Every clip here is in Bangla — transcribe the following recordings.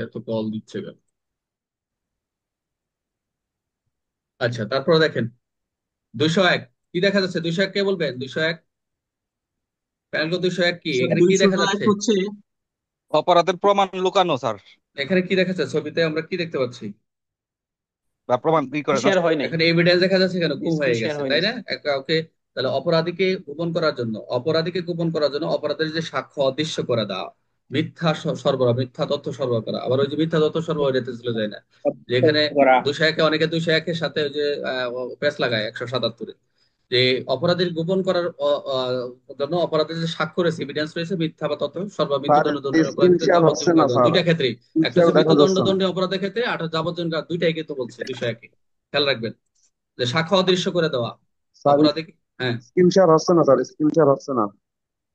এত কল দিচ্ছে কেন? আচ্ছা, তারপরে দেখেন 201 কি দেখা যাচ্ছে? 201 কে বলবেন? 201 প্যানেল 201 কি স্যার এখানে কি দুইশো দেখা এক যাচ্ছে? হচ্ছে অপরাধের প্রমাণ লুকানো স্যার, এখানে কি দেখা যাচ্ছে? ছবিতে আমরা কি দেখতে পাচ্ছি? বা প্রমাণ ই করে শেয়ার নষ্ট। হয় নাই, এখানে এভিডেন্স দেখা যাচ্ছে কেন? গুম স্ক্রিন হয়ে শেয়ার গেছে, হয় তাই নাই না? স্যার। কাউকে তাহলে অপরাধীকে গোপন করার জন্য অপরাধের যে সাক্ষ্য অদৃশ্য করে দেওয়া, মিথ্যা সরবরাহ, মিথ্যা তথ্য সরবরাহ করা। আবার ওই যে মিথ্যা তথ্য সরবরাহ এটাতে চলে যায় না, যেখানে করা। 201 অনেকে 201 এর সাথে ওই যে পেঁচ লাগায় 177 যে অপরাধীর গোপন করার জন্য অপরাধের যে সাক্ষ্য রয়েছে, এভিডেন্স রয়েছে, মিথ্যা বা তথ্য সর্ব স্যার মৃত্যুদণ্ডের স্ক্রিন অপরাধীকে শেয়ার হচ্ছে যাবজ্জীবন না কারাদণ্ড, স্যার, দুইটা ক্ষেত্রেই। স্ক্রিন একটা শেয়ার হচ্ছে দেখা যাচ্ছে না। মৃত্যুদণ্ডী অপরাধের ক্ষেত্রে, আর একটা যাবজ্জীবন দুইটাই কিন্তু বলছে 201 খেয়াল রাখবেন যে সাক্ষ্য অদৃশ্য করে দেওয়া স্যার অপরাধী। হ্যাঁ। স্ক্রিন শেয়ার হচ্ছে না স্যার, স্ক্রিন শেয়ার হচ্ছে না,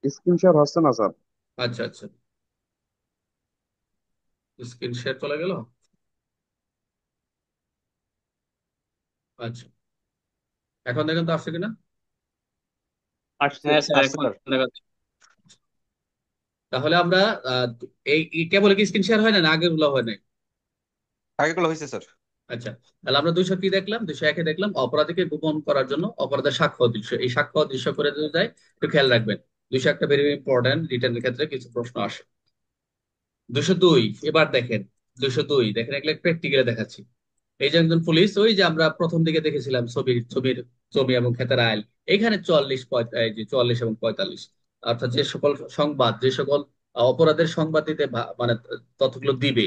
স্ক্রিন শেয়ার হচ্ছে না স্যার। আচ্ছা আচ্ছা, স্ক্রিন শেয়ার চলে গেল। আচ্ছা, এখন দেখেন তো আসছে কিনা। আসছে হ্যাঁ স্যার, আসছে এখন স্যার। দেখা যাচ্ছে। তাহলে আমরা আহ, এই কেবল কি স্ক্রিন শেয়ার হয় না, না আগের গুলো হয় না? আগেগুলো হয়েছে স্যার। আচ্ছা, তাহলে আমরা 200 কি দেখলাম? 201 দেখলাম অপরাধীকে গোপন করার জন্য অপরাধের সাক্ষ্য অদৃশ্য, এই সাক্ষ্য অদৃশ্য করে দিতে যায়। একটু খেয়াল রাখবেন, 200 একটা ভেরি ইম্পর্টেন্ট, রিটার্নের ক্ষেত্রে কিছু প্রশ্ন আসে। 202 এবার দেখেন, 202 দেখেন, এগুলো প্র্যাকটিক্যালে দেখাচ্ছি। এই যে একজন পুলিশ, ওই যে আমরা প্রথম দিকে দেখেছিলাম ছবির ছবি এবং ক্ষেতের আইল, এখানে 44 এবং 45, অর্থাৎ যে সকল সংবাদ, যে সকল অপরাধের সংবাদ দিতে মানে তথ্যগুলো দিবে,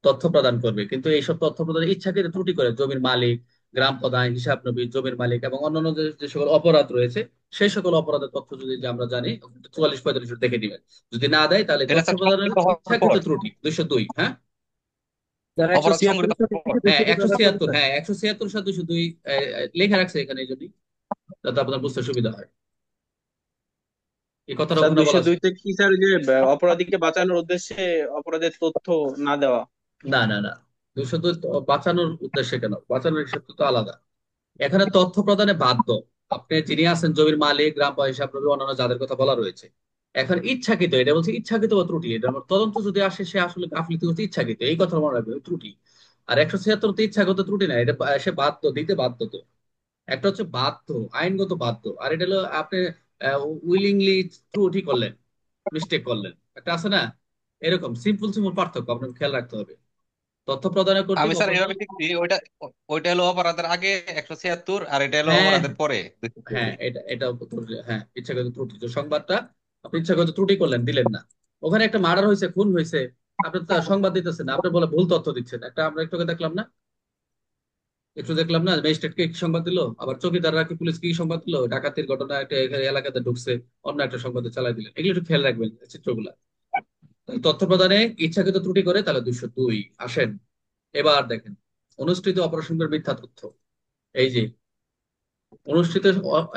তথ্য প্রদান করবে, কিন্তু এইসব তথ্য প্রদানে ইচ্ছাকৃত ত্রুটি করে জমির মালিক, গ্রাম প্রধান, হিসাব নবী, জমির মালিক এবং অন্যান্য যে সকল অপরাধ রয়েছে, সেই সকল অপরাধের তথ্য যদি যে আমরা জানি, 44 45 দেখে দিবেন। যদি না দেয় তাহলে এটা তথ্য স্যার প্রদানের সংগঠিত হওয়ার ইচ্ছাকৃত পর, ত্রুটি 202। হ্যাঁ, স্যার একশো অপরাধ ছিয়াত্তর সংগঠিত হওয়ার পর। থেকে হ্যাঁ, 273 176, স্যার। হ্যাঁ 176 সাথে 202 লেখা রাখছে এখানে, এই জন্যই, যাতে আপনার বুঝতে সুবিধা হয়। এই কথাটা স্যার ওখানে বলা দুইশো আছে। দুই থেকে কি স্যার, ওই যে অপরাধীকে বাঁচানোর উদ্দেশ্যে অপরাধের তথ্য না দেওয়া। না না না, 202 বাঁচানোর উদ্দেশ্যে কেন? বাঁচানোর ক্ষেত্রে তো আলাদা। এখানে তথ্য প্রদানে বাধ্য আপনি যিনি আছেন, জমির মালিক, গ্রাম বা হিসাব রবি, অন্যান্য যাদের কথা বলা রয়েছে। এখন ইচ্ছাকৃত, এটা বলছে ইচ্ছাকৃত বা ত্রুটি, এটা আমার তদন্ত যদি আসে সে আসলে গাফিলতি করছে, ইচ্ছাকৃত, এই কথা মনে রাখবে, ওই ত্রুটি। আর 176 তো ইচ্ছাকৃত ত্রুটি না, এটা সে বাধ্য, দিতে বাধ্য তো। একটা হচ্ছে বাধ্য, আইনগত বাধ্য, আর এটা হলো আপনি উইলিংলি ত্রুটি করলেন, মিস্টেক করলেন, একটা আছে না, এরকম সিম্পল সিম্পল পার্থক্য আপনাকে খেয়াল রাখতে হবে। তথ্য প্রদানের কর্তৃক আমি স্যার অপরাধ। এভাবে দেখছি, ওইটা ওইটা হলো অপরাধের আগে 176, আর এটা হলো হ্যাঁ অপরাধের পরে 202। হ্যাঁ, এটা ত্রুটি, হ্যাঁ ইচ্ছাকৃত ত্রুটি, যে সংবাদটা আপনি ইচ্ছাকৃত ত্রুটি করলেন, দিলেন না। ওখানে একটা মার্ডার হয়েছে, খুন হয়েছে, আপনি তার সংবাদ দিতেছেন না, আপনি বলে ভুল তথ্য দিচ্ছেন। একটা আমরা একটু আগে দেখলাম না, একটু দেখলাম না, ম্যাজিস্ট্রেটকে কি সংবাদ দিল, আবার চৌকিদাররা কি পুলিশ কি সংবাদ দিল, ডাকাতির ঘটনা একটা এখানে এলাকাতে ঢুকছে, অন্য একটা সংবাদে চালাই দিলেন। এগুলো একটু খেয়াল রাখবেন চিত্রগুলা। তাহলে তথ্য প্রদানে ইচ্ছাকৃত ত্রুটি করে, তাহলে 202। আসেন এবার দেখেন, অনুষ্ঠিত অপারেশনের মিথ্যা তথ্য। এই যে অনুষ্ঠিত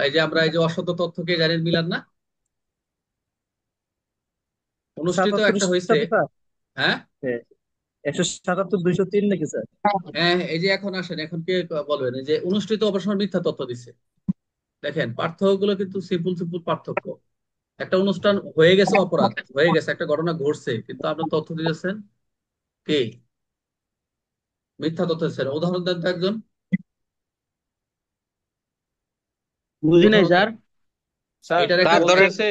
এই যে আমরা এই যে অসত্য তথ্যকে জানেন মিলান না, অনুষ্ঠিত 77 একটা হয়েছে। সাথে স্যার। হ্যাঁ, হ্যাঁ, 177 203 নাকি স্যার? হ্যাঁ এই যে এখন আসেন, এখন কে বলবেন এই যে অনুষ্ঠিত অপারেশনের মিথ্যা তথ্য দিচ্ছে? দেখেন পার্থক্য গুলো কিন্তু সিম্পল সিম্পল পার্থক্য। একটা অনুষ্ঠান হয়ে গেছে, অপরাধ হয়ে গেছে, একটা ঘটনা ঘটছে, কিন্তু আপনার তথ্য দিয়েছেন কে? মিথ্যা তথ্য দিচ্ছেন। উদাহরণ দেন তো একজন, বুঝি নাই উদাহরণ দেন। স্যার। স্যার এটার একটা স্যার ধরেন, বলতেছে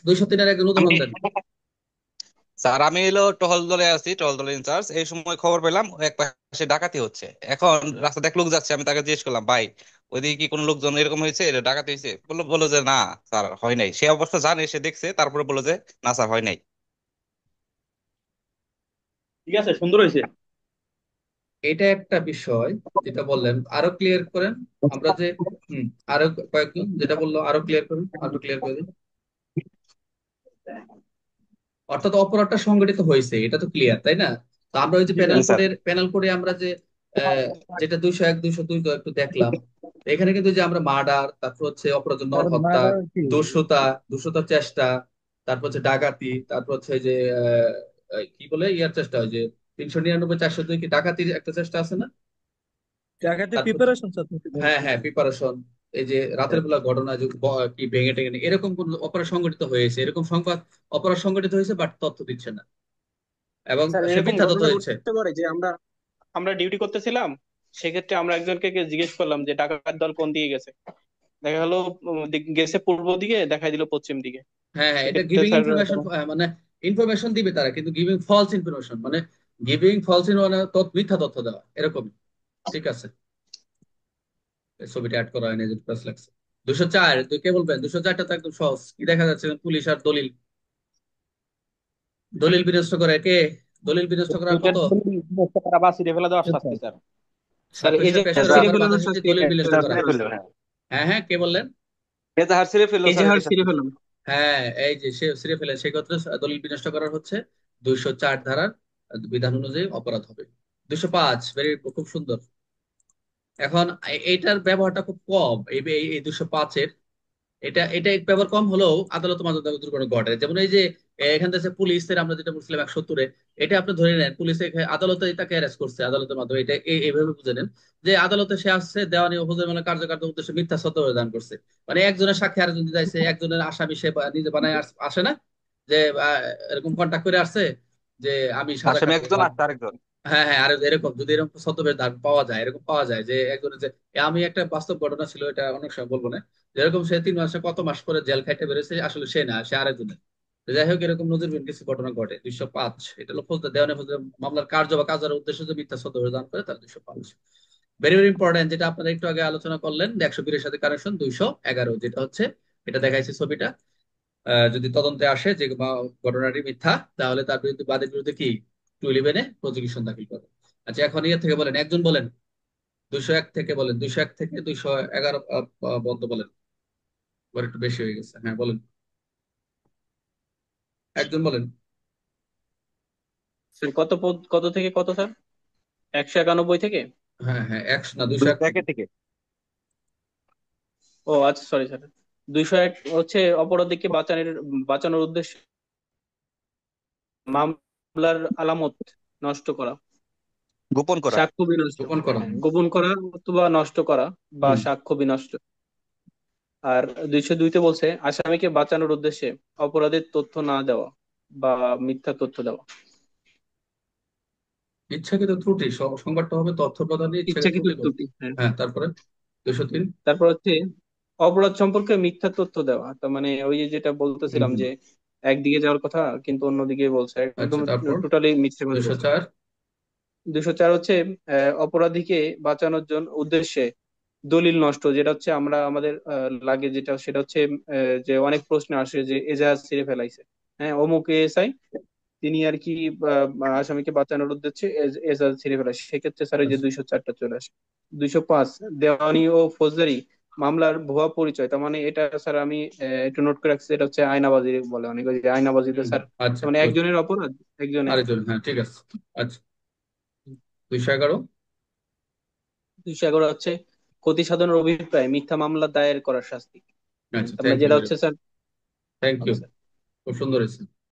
203-এর একজন আমি উদাহরণ দেন। স্যার আমি হলো টহল দলে আছি, টহল দলের ইনচার্জ। এই সময় খবর পেলাম এক পাশে ডাকাতি হচ্ছে। এখন রাস্তাতে এক লোক যাচ্ছে, আমি তাকে জিজ্ঞেস করলাম, ভাই ওইদিকে কি কোনো লোকজন এরকম হয়েছে, এটা ডাকাতি হয়েছে? বললো বললো যে না স্যার, হয় নাই। সে অবস্থা জানে, সে দেখছে, তারপরে বললো যে না স্যার, হয় নাই। ঠিক আছে, সুন্দর হয়েছে। এটা একটা বিষয় যেটা বললেন, আরো ক্লিয়ার করেন। আমরা যে হুম, আরো কয়েকজন যেটা বললো আরো ক্লিয়ার করুন, আরো ক্লিয়ার করে দিন। অর্থাৎ অপরাধটা সংগঠিত হয়েছে, এটা তো ক্লিয়ার, তাই না? তো আমরা ওই যে জি স্যার। প্যানেল কোডে আমরা যে আহ, যেটা 201 202 তো একটু দেখলাম, তো এখানে কিন্তু যে আমরা মার্ডার, তারপর হচ্ছে অপরাধ স্যার হত্যা, মার্ডার কি? দস্যুতা, দস্যুতার চেষ্টা, তারপর হচ্ছে ডাকাতি, তারপর হচ্ছে যে কি বলে ইয়ার চেষ্টা, ওই যে 399 402 কি ডাকাতির একটা চেষ্টা আছে না? জায়গাতে তারপর প্রিপারেশন স্যার নাকি হ্যাঁ বলছেন? হ্যাঁ, প্রিপারেশন। এই যে রাতের বেলা ঘটনা যে কি ভেঙে টেঙে এরকম কোন অপরাধ সংগঠিত হয়েছে, এরকম সংবাদ অপরাধ সংগঠিত হয়েছে, বাট তথ্য দিচ্ছে না। এবং স্যার সে এরকম মিথ্যা তথ্য ঘটনা দিচ্ছে। ঘটতে পারে যে আমরা আমরা ডিউটি করতেছিলাম, সেক্ষেত্রে আমরা একজনকে জিজ্ঞেস করলাম যে ডাকাত দল কোন দিকে গেছে, দেখা গেলো গেছে পূর্ব দিকে, দেখা দিল পশ্চিম দিকে। হ্যাঁ হ্যাঁ, এটা সেক্ষেত্রে গিভিং স্যার ইনফরমেশন, মানে ইনফরমেশন দিবে তারা, কিন্তু গিভিং ফলস ইনফরমেশন, মানে গিভিং ফলস মানে মিথ্যা তথ্য দেওয়া এরকম। ঠিক আছে, এই ছবিটা অ্যাড করা হয়নি, যে প্লাস লাগছে। 204, তুই কে বলবেন? 204টা তো একদম সহজ, কি দেখা যাচ্ছে? পুলিশ আর দলিল। দলিল বিনষ্ট করে কে? দলিল বিনষ্ট করার দুইটার কত? দলিল নষ্ট করা বা ছিঁড়ে ফেলে দেওয়ার শাস্তি স্যার। স্যার এই যে পেশার এজাহার হচ্ছে ছিঁড়ে আমার ফেলানোর বাংলাদেশের যে শাস্তি, দলিল এটা বিনষ্ট একটা করা। ছিঁড়ে difference ফেললো, আছে। হ্যাঁ। হ্যাঁ হ্যাঁ, কে বললেন? এজাহার ছিঁড়ে ফেললো এই যে স্যার, হার এটা ছিঁড়ে শাস্তি। ফেলানো। হ্যাঁ, এই যে সে ছিঁড়ে ফেলে, সেক্ষেত্রে দলিল বিনষ্ট করার হচ্ছে 204 ধারার বিধান অনুযায়ী অপরাধ হবে। 205, খুব সুন্দর। এখন এইটার ব্যবহারটা খুব কম, এই 205-এর, এটা এটা এক ব্যবহার কম হলেও আদালত মাঝে মধ্যে দুর্ঘটনা ঘটে। যেমন এই যে এখান থেকে পুলিশের, আমরা যেটা বলছিলাম 170-এ, এটা আপনি ধরে নেন পুলিশে আদালতে তাকে অ্যারেস্ট করছে আদালতের মাধ্যমে, এটা এইভাবে বুঝে নেন যে আদালতে সে আসছে দেওয়ানি অভিযোগ মানে কার্যকর উদ্দেশ্যে মিথ্যা সত্য প্রদান করছে। মানে একজনের সাক্ষী আরেকজন দিতে চাইছে, একজনের আসামি সে নিজে বানায় আসে না, যে এরকম কন্ট্যাক্ট করে আসছে যে আমি সাজা আসামি কাটবো। একজন আর আরেকজন। হ্যাঁ হ্যাঁ, আর এরকম যদি এরকম ছদ্মবেশ ধারণ পাওয়া যায়, এরকম পাওয়া যায় যে একজনের যে, আমি একটা বাস্তব ঘটনা ছিল, এটা অনেক সময় বলবো না, যেরকম সে 3 মাসে কত মাস করে জেল খাইতে বেরোছে, আসলে সে না, সে আরেকজনের। তো যাই হোক, এরকম নজিরবিহীন কিছু ঘটনা ঘটে। 205, এটা হলো ফৌজদারি দেওয়ানি ফৌজদারি মামলার কার্য বা কাজের উদ্দেশ্যে যে মিথ্যা ছদ্মবেশ ধারণ করে, তার 205। ভেরি ভেরি ইম্পর্টেন্ট, যেটা আপনারা একটু আগে আলোচনা করলেন, 120-এর সাথে কানেকশন 211, যেটা হচ্ছে, এটা দেখাইছে ছবিটা। যদি তদন্তে আসে যে ঘটনাটি মিথ্যা, তাহলে তার বিরুদ্ধে, বাদীর বিরুদ্ধে কি 211-এ প্রজিকিউশন দাখিল করে। আচ্ছা, এখন ইয়ে থেকে বলেন, একজন বলেন। 201 থেকে বলেন, 201 থেকে 211 বলতে বলেন। ওর একটু বেশি হয়ে গেছে, হ্যাঁ বলেন, একজন বলেন। স্যার কত থেকে কত স্যার? 191 থেকে? হ্যাঁ হ্যাঁ, 100 না, 201 থেকে। 201 থেকে। ও আচ্ছা, সরি স্যার। 201 হচ্ছে অপরাধীকে বাঁচানোর উদ্দেশ্যে মামলার আলামত নষ্ট করা, গোপন করা। সাক্ষ্য বিনষ্ট, গোপন করা। হ্যাঁ, গোপন করা অথবা নষ্ট করা বা হুম। সাক্ষ্য বিনষ্ট। আর 202-তে বলছে আসামিকে বাঁচানোর উদ্দেশ্যে অপরাধের তথ্য না দেওয়া বা মিথ্যা তথ্য দেওয়া। ইচ্ছাকৃত ত্রুটি, সংবাদটা হবে তথ্য প্রদানে ইচ্ছাকৃত ইচ্ছাকৃত ত্রুটি বলে। ত্রুটি, হ্যাঁ। হ্যাঁ, তারপরে 203। তারপর হচ্ছে অপরাধ সম্পর্কে মিথ্যা তথ্য দেওয়া, তার মানে ওই যে যেটা হুম বলতেছিলাম হুম। যে একদিকে যাওয়ার কথা কিন্তু অন্যদিকে বলছে, একদম আচ্ছা, তারপর টোটালি মিথ্যে কথা বলছে। 204। 204 হচ্ছে অপরাধীকে বাঁচানোর জন্য উদ্দেশ্যে দলিল নষ্ট, যেটা হচ্ছে আমরা আমাদের লাগে যেটা, সেটা হচ্ছে যে অনেক প্রশ্ন আসে যে এজাহাজ ছিঁড়ে ফেলাইছে, হ্যাঁ অমুক এসআই তিনি আর কি আসামিকে বাঁচানোর উদ্দেশ্যে এজাহাজ ছিঁড়ে ফেলাইছে, সেক্ষেত্রে স্যার ওই যে আচ্ছা 204টা চলে আসে। 205 দেওয়ানি ও ফৌজদারি মামলার ভুয়া পরিচয়, তার মানে এটা স্যার আমি একটু নোট করে রাখছি, এটা হচ্ছে আয়নাবাজি বলে অনেক, ওই যে আয়নাবাজিতে হুম, স্যার আচ্ছা, তার মানে বুঝছি। একজনের অপরাধ একজনের। আরেকজন, হ্যাঁ ঠিক আছে। আচ্ছা, 211। 211 হচ্ছে ক্ষতি সাধনের অভিপ্রায় মিথ্যা মামলা দায়ের করার শাস্তি। আচ্ছা, তার মানে থ্যাংক ইউ যেটা ভেরি হচ্ছে much. Sir, thank you, okay sir. খুব সুন্দর হয়েছে।